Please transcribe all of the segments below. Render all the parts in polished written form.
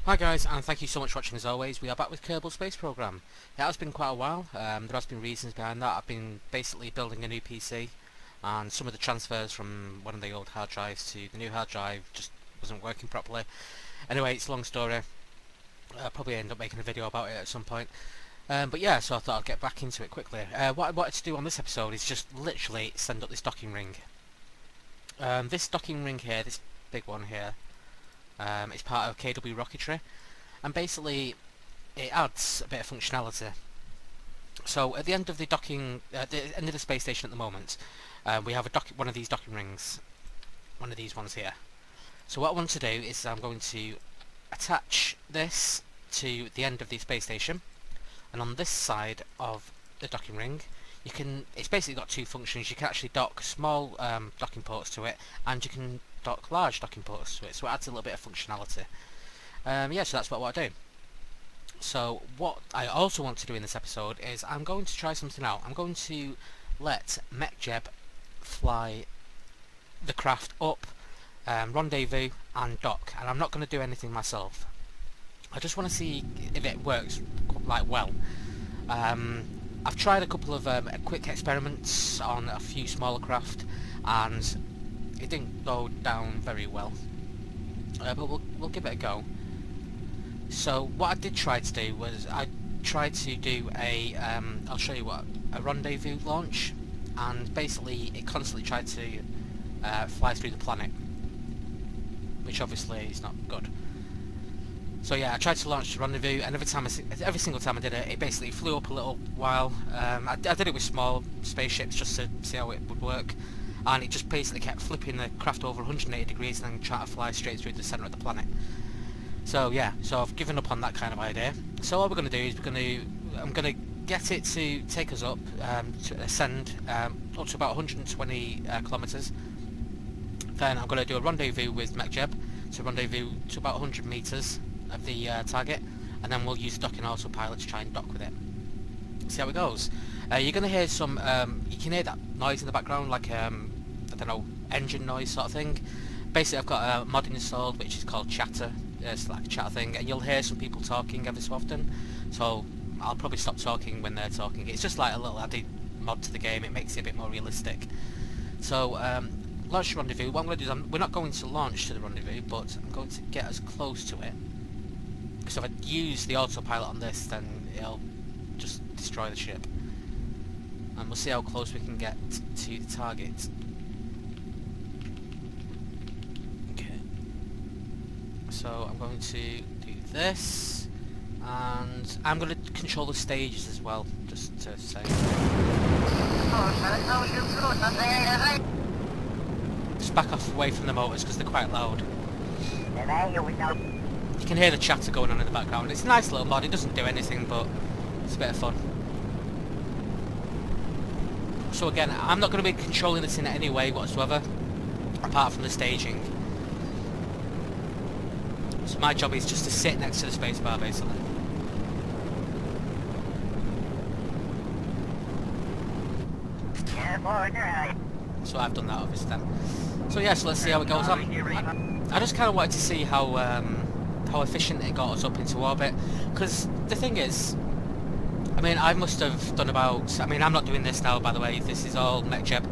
Hi guys, and thank you so much for watching as always. We are back with Kerbal Space Program. It has been quite a while. There has been reasons behind that. I've been basically building a new PC, and some of the transfers from one of the old hard drives to the new hard drive just wasn't working properly. Anyway, it's a long story. I'll probably end up making a video about it at some point. But yeah, so I thought I'd get back into it quickly. What I wanted to do on this episode is just literally send up this docking ring. This docking ring here, this big one here, is part of Circuitry, and basically it adds a bit of functionality. So at the end of the the end of the space station at the moment, we have one of these docking rings, one of these ones here. So what I want to do is I'm going to attach this to the end of the space station, and on this side of the docking ring, it's basically got two functions. You can actually dock small docking ports to it, and you can dock large docking ports to it, so it adds a little bit of functionality. Yeah, so that's what I want to do. So what I also want to do in this episode is I'm going to try something out. I'm going to let MechJeb fly the craft up, rendezvous and dock, and I'm not going to do anything myself. I just want to see if it works well. I've tried a couple of quick experiments on a few smaller craft, and it didn't go down very well. But we'll give it a go. So what I did try to do was I tried to do I'll show you a rendezvous launch, and basically it constantly tried to fly through the planet, which obviously is not good. So yeah, I tried to launch the rendezvous, and every single time I did it, it basically flew up a little while. I did it with small spaceships just to see how it would work, and it just basically kept flipping the craft over 180 degrees and then trying to fly straight through the centre of the planet. So yeah, so I've given up on that kind of idea. So what we're going to do is I'm going to get it to take us up, to ascend up to about 120 kilometres. Then I'm going to do a rendezvous with MechJeb to rendezvous to about 100 metres of the target, and then we'll use the docking autopilot to try and dock with it. See how it goes. You're going to hear some, you can hear that noise in the background, like I don't know, engine noise sort of thing. Basically I've got a mod installed which is called Chatter. It's like a chat thing, and you'll hear some people talking every so often, so I'll probably stop talking when they're talking. It's just like a little added mod to the game. It makes it a bit more realistic. So launch the rendezvous. What I'm going to do is we're not going to launch to the rendezvous, but I'm going to get as close to it, because if I use the autopilot on this, then it'll just destroy the ship, and we'll see how close we can get to the target. Okay, so I'm going to do this, and I'm going to control the stages as well, just to say. Just back off away from the motors because they're quite loud. You can hear the chatter going on in the background. It's a nice little mod. It doesn't do anything, but it's a bit of fun. So again, I'm not going to be controlling this in any way whatsoever, apart from the staging. So my job is just to sit next to the spacebar, basically. So I've done that, obviously, then. So yeah, so let's see how it goes on. I just kind of wanted to see how efficient it got us up into orbit, because the thing is, I mean, I must have done about, I mean, I'm not doing this now, by the way, this is all MechJeb.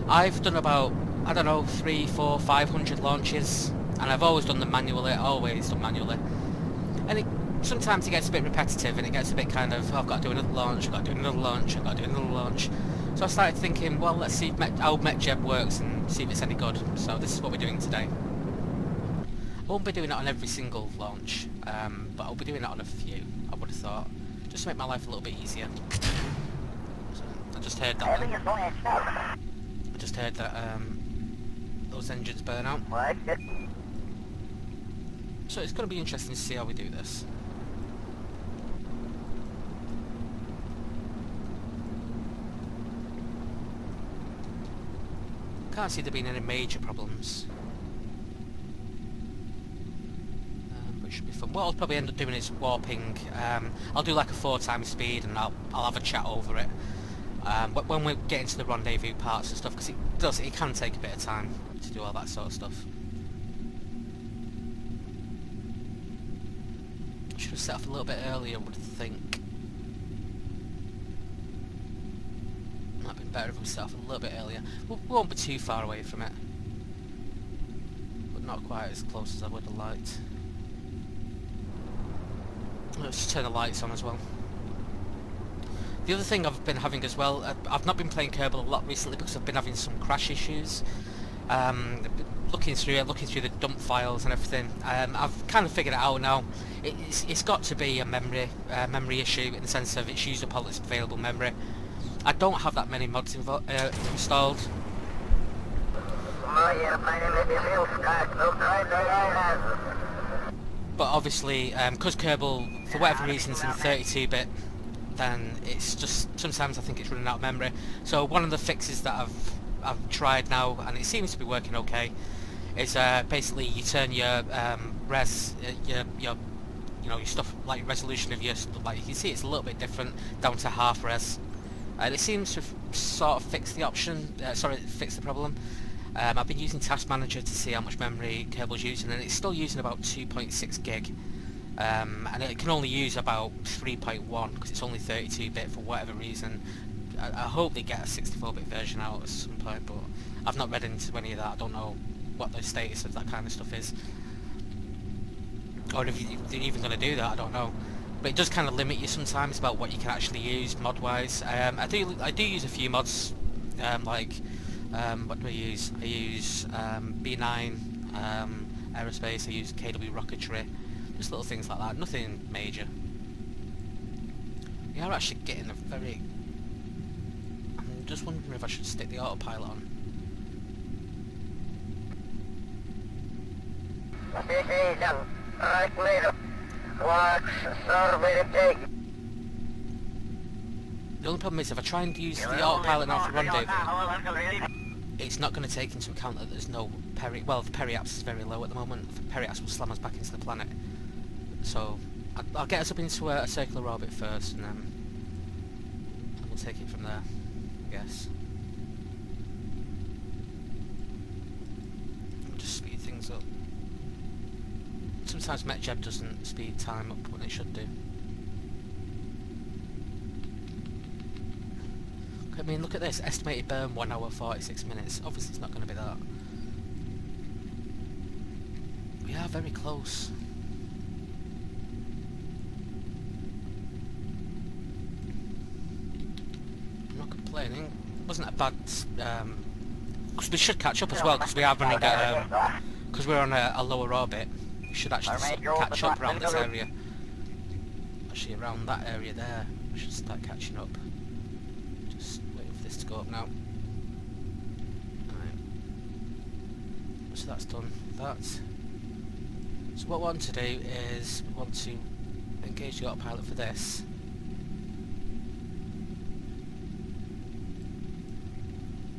I've done about, I don't know, 300, 400, 500 launches, and I've always done them manually, and sometimes it gets a bit repetitive, and it gets a bit kind of, oh, I've got to do another launch, I've got to do another launch, I've got to do another launch. So I started thinking, well, let's see how MechJeb works and see if it's any good. So this is what we're doing today. I won't be doing it on every single launch, but I'll be doing it on a few, I would have thought, just to make my life a little bit easier. So I just heard that those engines burn out. So it's going to be interesting to see how we do this. Can't see there being any major problems. But it should be fun. What I'll probably end up doing is warping. I'll do like a 4 times speed, and I'll have a chat over it. But when we get into the rendezvous parts and stuff, because it can take a bit of time to do all that sort of stuff. should have set off a little bit earlier, I would think. Might have been better if we set off a little bit earlier. We won't be too far away from it, but not quite as close as I would have liked. Let's just turn the lights on as well. The other thing I've been having as well, I've not been playing Kerbal a lot recently because I've been having some crash issues. Looking through the dump files and everything, I've kind of figured it out now. It's got to be a memory issue, in the sense of it's used up all its available memory. I don't have that many mods installed. But obviously, because Kerbal, for whatever reason, is in 32-bit, then it's just, sometimes I think it's running out of memory. So one of the fixes that I've tried now, and it seems to be working okay, is basically you turn your your stuff, like resolution of your stuff, like you can see it's a little bit different, down to half res, and it seems to sort of fix the fix the problem. I've been using Task Manager to see how much memory Kerbal's using, and it's still using about 2.6 gig. And it can only use about 3.1 because it's only 32-bit for whatever reason. I hope they get a 64-bit version out at some point, but I've not read into any of that. I don't know what the status of that kind of stuff is, or if they're even going to do that. I don't know, but it does kind of limit you sometimes about what you can actually use mod-wise. I do use a few mods, like what do I use? I use B9 aerospace. I use KW Rocketry. Just little things like that, nothing major. We are actually getting a very... I'm just wondering if I should stick the autopilot on. The only problem is if I try and use the autopilot now for rendezvous, it's not going to take into account that there's no peri... Well, the periapse is very low at the moment. The periapse will slam us back into the planet. So I'll get us up into a circular orbit first, and then we'll take it from there, I guess. We'll just speed things up. Sometimes MetJeb doesn't speed time up when it should do. I mean, look at this, estimated burn 1 hour 46 minutes. Obviously it's not going to be that. We are very close. I'm not complaining. Wasn't a bad... because we should catch up as well, because we are running at... because we're on a lower orbit. We should actually catch up around this area. Actually around that area there. We should start catching up. Just waiting for this to go up now. Right. So that's done. So what we want to do is we want to engage the autopilot for this.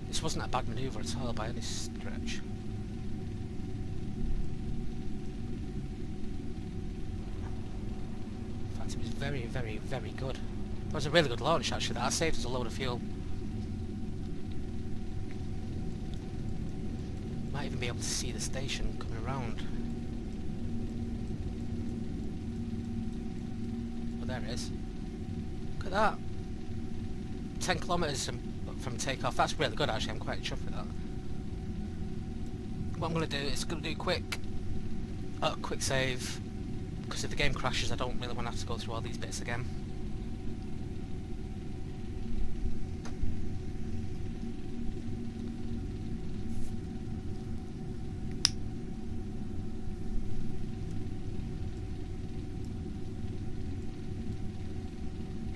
This wasn't a bad manoeuvre at all by any stretch. In fact, it was very, very, very good. That was a really good launch actually. That saved us a load of fuel. Might even be able to see the station coming around. But there it is. Look at that. 10 kilometres from takeoff. That's really good actually. I'm quite chuffed with that. What I'm going to do is going to do a quick save, because if the game crashes I don't really want to have to go through all these bits again.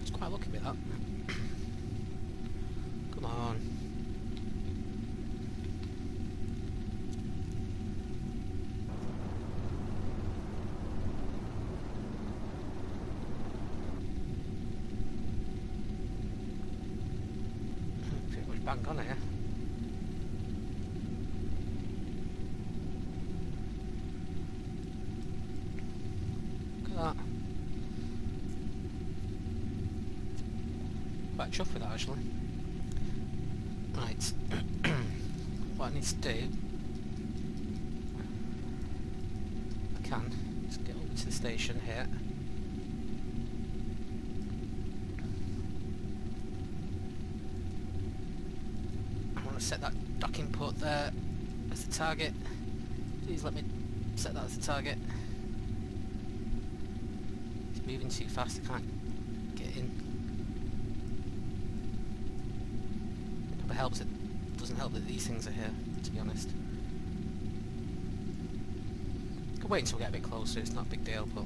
It's quite lucky with that. Come on. Pretty much bang on here. Look at that. Quite chuffed with that actually. Right. What I need to do, I can just get over to the station here. set that docking port there as the target. Please let me set that as the target. It's moving too fast, I can't get in. It probably helps, it doesn't help that these things are here, to be honest. I can wait until we get a bit closer, it's not a big deal, but...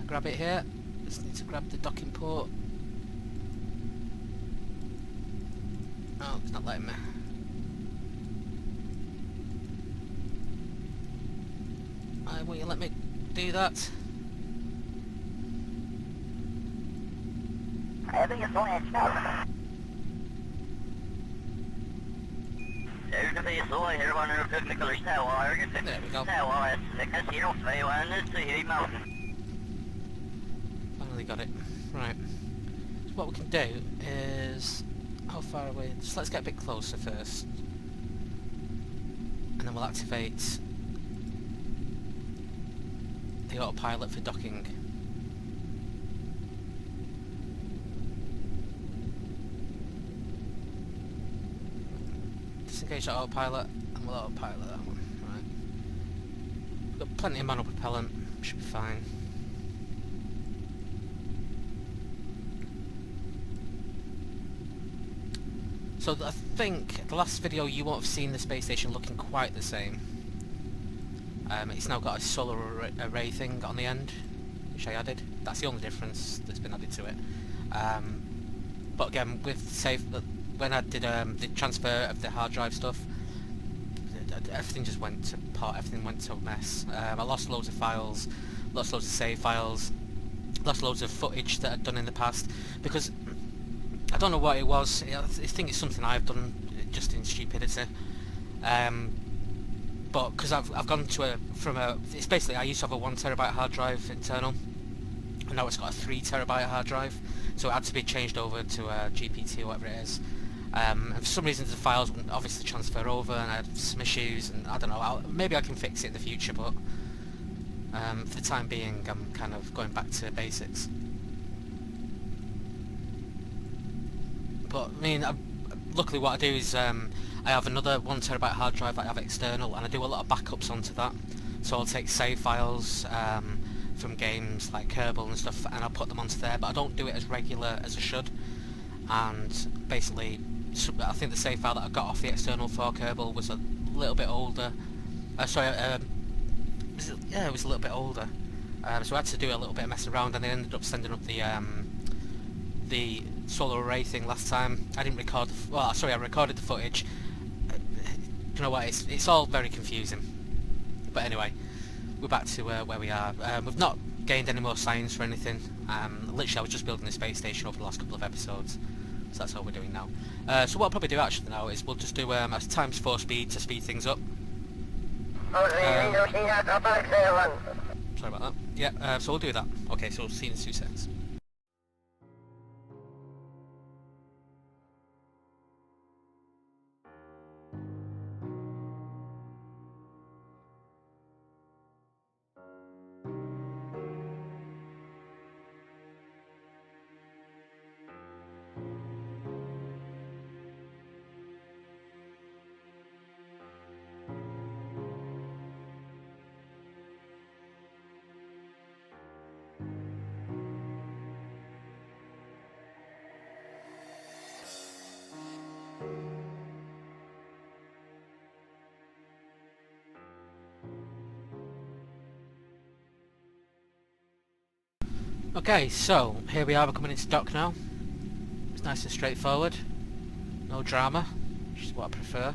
I grab it here, just need to grab the docking port. Oh, it's not letting me. Will you let me do that? I think it's only now. There's the base over here, 150 colours now, there we go. Now, it's 021, it's the Huey Mountain. Finally got it. Right. So what we can do is... How far away? Just let's get a bit closer first. And then we'll activate the autopilot for docking. Disengage the autopilot and we'll autopilot that one. Right. We've got plenty of manual propellant, should be fine. So I think the last video you won't have seen the space station looking quite the same. It's now got a solar array thing on the end, which I added. That's the only difference that's been added to it. But again, with when I did the transfer of the hard drive stuff, everything just went to pot. Everything went to a mess. I lost loads of files, lost loads of save files, lost loads of footage that I'd done in the past because I don't know what it was. I think it's something I've done just in stupidity. But because I've gone to it's basically I used to have a 1 terabyte hard drive internal, and now it's got a 3 terabyte hard drive, so it had to be changed over to a GPT or whatever it is. And for some reason the files wouldn't obviously transfer over, and I had some issues, and I don't know. Maybe I can fix it in the future, but for the time being, I'm kind of going back to basics. But I mean, luckily what I do is I have another 1 terabyte hard drive that I have external, and I do a lot of backups onto that. So I'll take save files from games like Kerbal and stuff, and I'll put them onto there, but I don't do it as regular as I should. And basically, I think the save file that I got off the external for Kerbal was a little bit older. Yeah, it was a little bit older. So I had to do a little bit of messing around, and I ended up sending up the solar array thing last time. I didn't record. I recorded the footage. You know what? It's all very confusing. But anyway, we're back to where we are. We've not gained any more science or anything. Literally, I was just building the space station over the last couple of episodes. So that's all we're doing now. So what I'll probably do actually now is we'll just do a times 4 speed to speed things up. Sorry about that. Yeah, so we'll do that. Okay, so we'll see you in 2 seconds. Okay, so here we are, we're coming into dock now. It's nice and straightforward. No drama, which is what I prefer.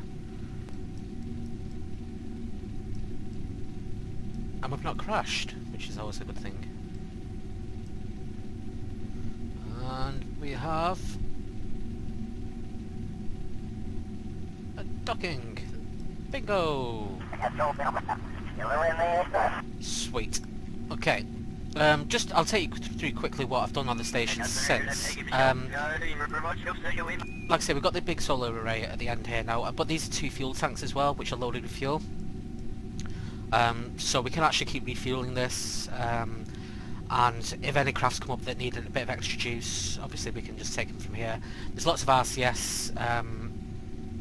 And we've not crashed, which is always a good thing. And we have a docking. Bingo! Sweet. Okay. I'll take you through quickly what I've done on the station since. Like I say, we've got the big solar array at the end here now, but these are 2 fuel tanks as well, which are loaded with fuel. So we can actually keep refueling this. and if any crafts come up that need a bit of extra juice, obviously we can just take them from here. There's lots of RCS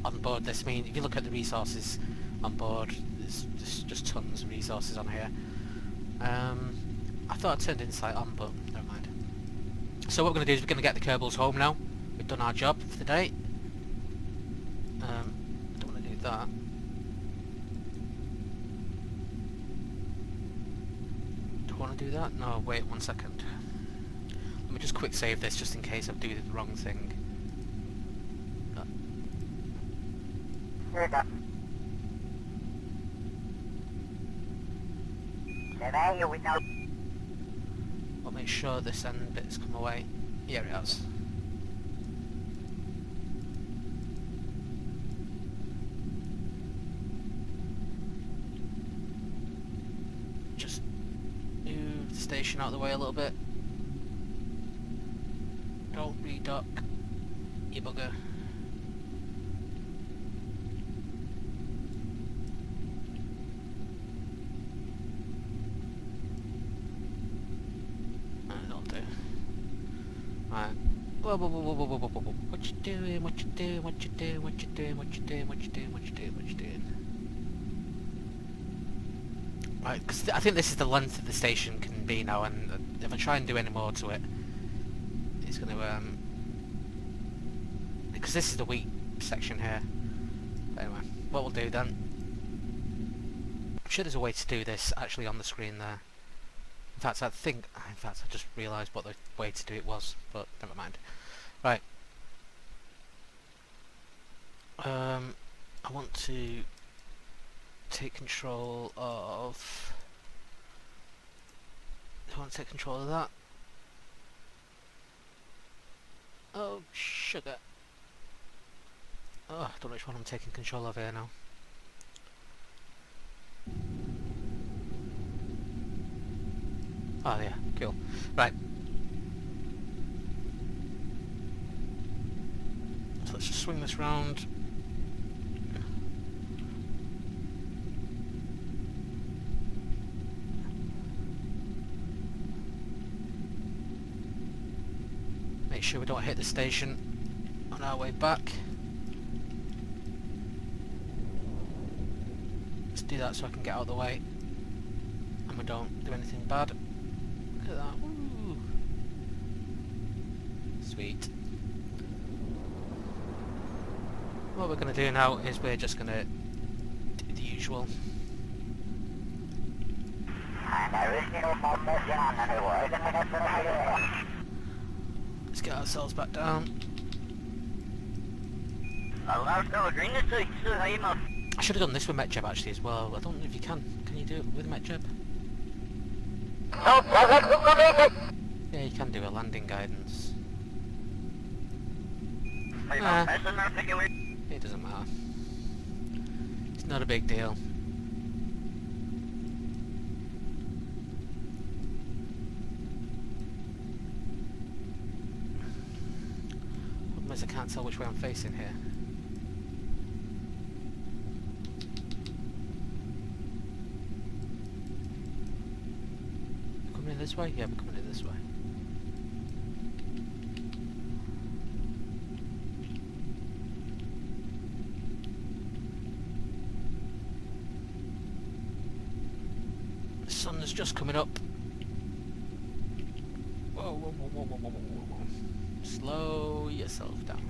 on board this. I mean, if you look at the resources on board, there's just tons of resources on here. I thought I turned insight on, but never mind. So what we're going to do is we're going to get the Kerbals home now. We've done our job for the day. I don't want to do that. Do I want to do that? No, wait 1 second. Let me just quick save this just in case I do the wrong thing. I'll make sure this end bit's come away. Yeah, it has. Just move the station out of the way a little bit. Don't re-dock, you bugger. Right. Whoa, whoa, whoa, whoa, whoa, whoa, whoa, whoa. What you doing? What you doing? What you doing? What you doing? What you doing? What you doing? What you doing? What you doing? Right, because I think this is the length that the station can be now, and if I try and do any more to it, it's going to because this is the wheat section here. But anyway, what we'll do then? I'm sure there's a way to do this actually on the screen there. In fact, I just realised what the way to do it was, but never mind. Right. I want to take control of... Do I want to take control of that? Oh, sugar. Oh, I don't know which one I'm taking control of here now. Oh yeah, cool. Right. So let's just swing this round. Make sure we don't hit the station on our way back. Let's do that so I can get out of the way and we don't do anything bad. Look at that. Woo. Sweet. What we're going to do now is we're just going to do the usual. Let's get ourselves back down. I should have done this with MetJeb actually as well. I don't know if you can. Can you do it with MetJeb? Yeah, you can do a landing guidance. It doesn't matter. It's not a big deal. Problem is I can't tell which way I'm facing here. Coming in this way? Yeah, we're coming in this way. The sun is just coming up. Whoa, whoa, whoa, whoa, whoa, whoa, whoa, whoa. Slow yourself down.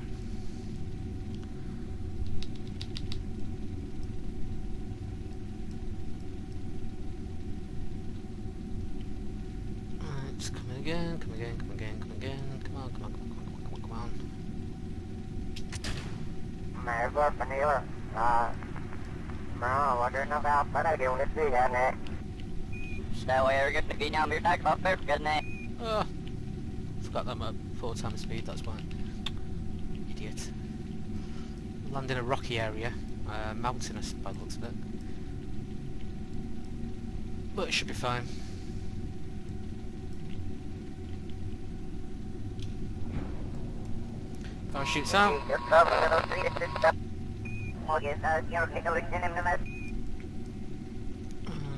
It's coming again, come again, come again, come again. Come on, come on, come on, come on, come on, come on. Oh, forgot that I'm at 4 times speed, that's why. Idiot. Land in a rocky area, mountainous by the looks of it. But it should be fine. Parachutes out. And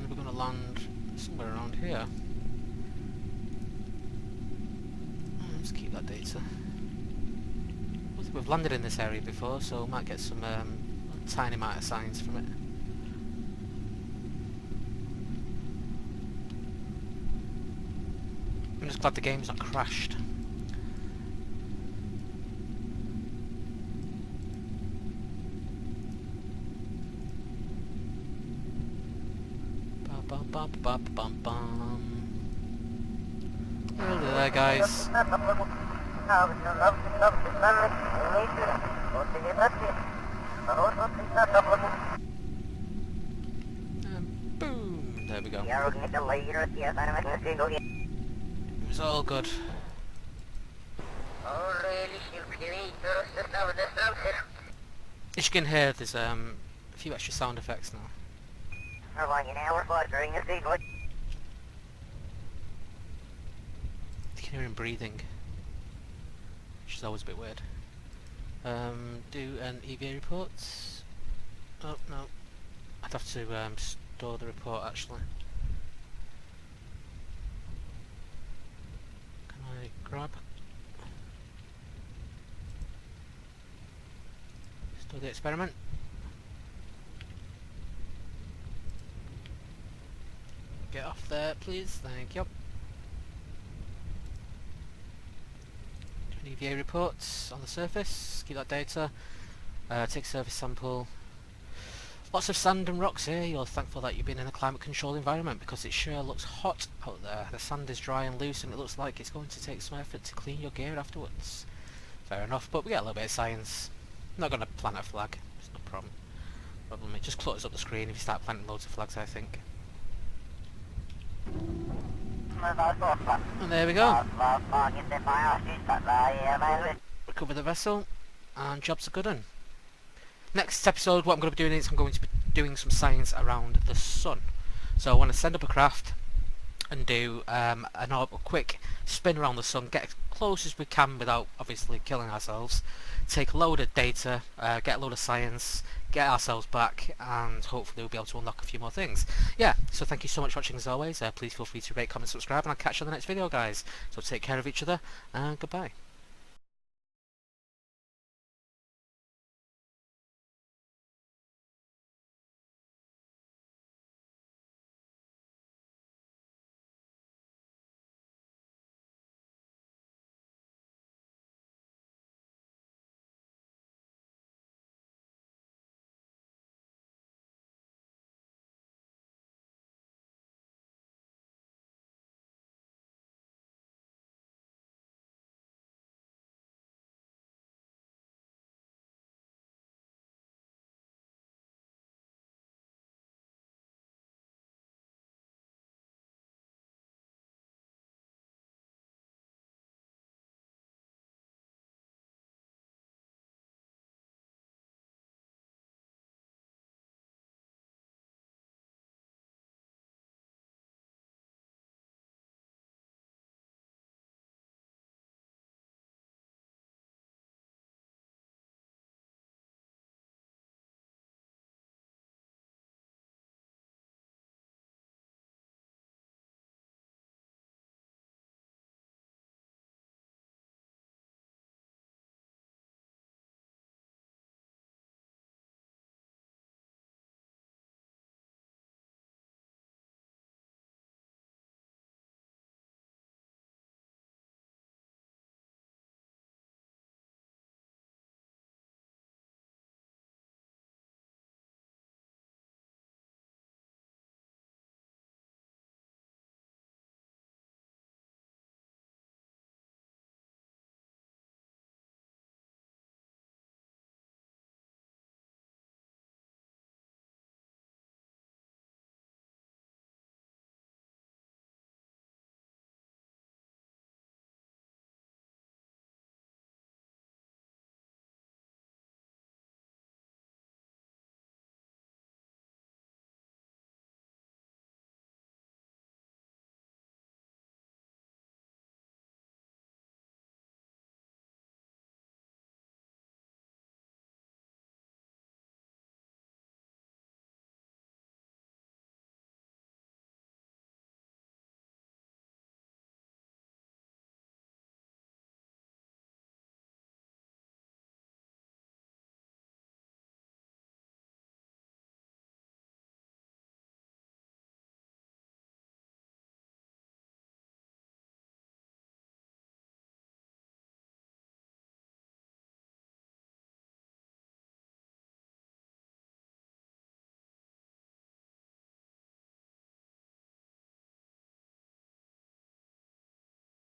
we're going to land somewhere around here. keep that data. We've landed in this area before, so we might get some tiny amount of signs from it. I'm just glad the game's not crashed. Bum bum bum bum bum. Hello there, guys. And boom! There we go. It was all good. As you can hear, there's a few extra sound effects now. You can hear him breathing, which is always a bit weird. Do an EVA report. Oh no, I'd have to store the report actually. Can I grab? Store the experiment. Get off there, please. Thank you. Do an EVA reports on the surface. Keep that data. Take surface sample. Lots of sand and rocks here. You're thankful that you've been in a climate controlled environment because it sure looks hot out there. The sand is dry and loose and it looks like it's going to take some effort to clean your gear afterwards. Fair enough, but we get a little bit of science. I'm not going to plant a flag. It's no problem. It just clutters up the screen if you start planting loads of flags, I think. And there we go. Recover the vessel, and job's a good one. Next episode, what I'm going to be doing is I'm going to be doing some science around the sun. So I want to send up a craft and do a quick spin around the sun, get as close as we can without obviously killing ourselves, take a load of data, get a load of science, get ourselves back, and hopefully we'll be able to unlock a few more things. Yeah, so thank you so much for watching as always. Please feel free to rate, comment, subscribe, and I'll catch you on the next video, guys. So take care of each other, and goodbye.